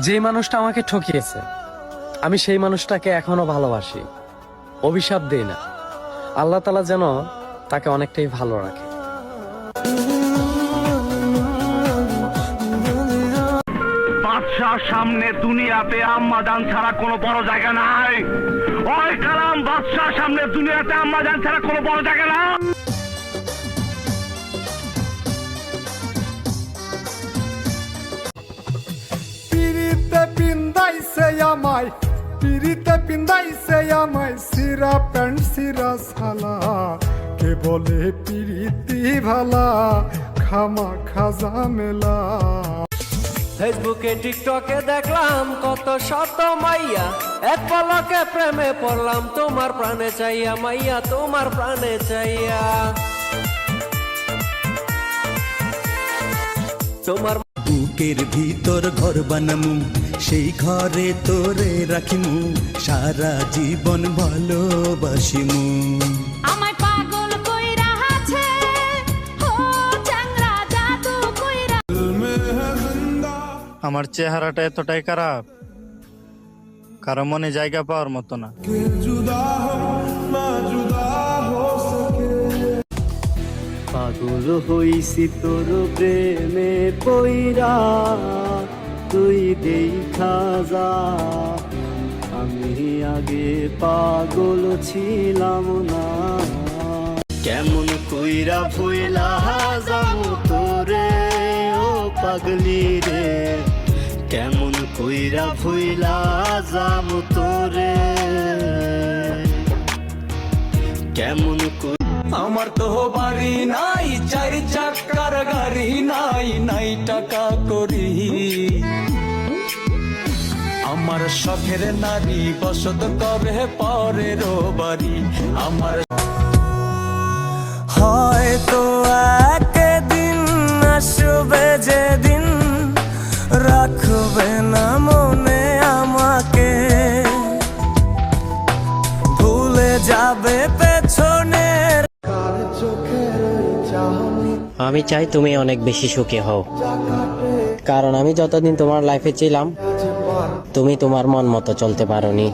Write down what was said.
যে মানুষটা আমাকে ঠকিয়েছে আমি সেই মানুষটাকে এখনো ভালোবাসি, অভিশাপ দেই না। আল্লাহ তাআলা যেন তাকে অনেকটাই ভালো রাখে। বাদশার সামনে দুনিয়াতে আম্মাজান ছাড়া কোনো বড় জায়গা নাই। ওই কালাম বাদশার সামনে দুনিয়াতে আম্মাজান ছাড়া কোনো বড় জায়গা না। পিড়িতে পিন্দাইছে আমায় সিরা প্যান্ট সিরা সালা, কে বলে পিড়িতি ভালা খামা খাজা মেলা। ফেসবুকে টিকটকে দেখলাম কত শত মাইয়া, এক পলকে প্রেমে পড়লাম তোমার প্রাণে চাইয়া মাইয়া, তোমার প্রাণে চাইয়া। তোমার বুকের ভিতর ঘর বানামু, সেই ঘরে তোরে রাখিমু, সারা জীবন ভালোবাসিমু। আমায় পাগল কইরা আছে ও চাংরা জাদু কইরা। আমার চেহারাটা এতটাই খারাপ, কারো মনে জায়গা পাওয়ার মতো না। পাগল হইছি তোর প্রেমে পইরা, তুই দেখা যা। আমি আগে পাগল ছিলাম না, কেমন কইরা ভুইলা যাবো তোরে ও পাগলি রে, কেমন কইরা ভুইলা যাবো তোরে, কেমন আমার তো বাড়ি নাই, চার চাকার গাড়ি নাই, নাই টাকা করি। আমার শখের নারী বসত করে পরের বাড়ি। আমার হয়তো একদিন আসবে যেদিন রাখবে না মনে আমাকে, ভুলে যাবে পেছনে। আমি চাই তুমি অনেক বেশি সুখী হও, কারণ আমি যতদিন তোমার লাইফে ছিলাম তুমি তোমার মন মতো চলতে পারোনি।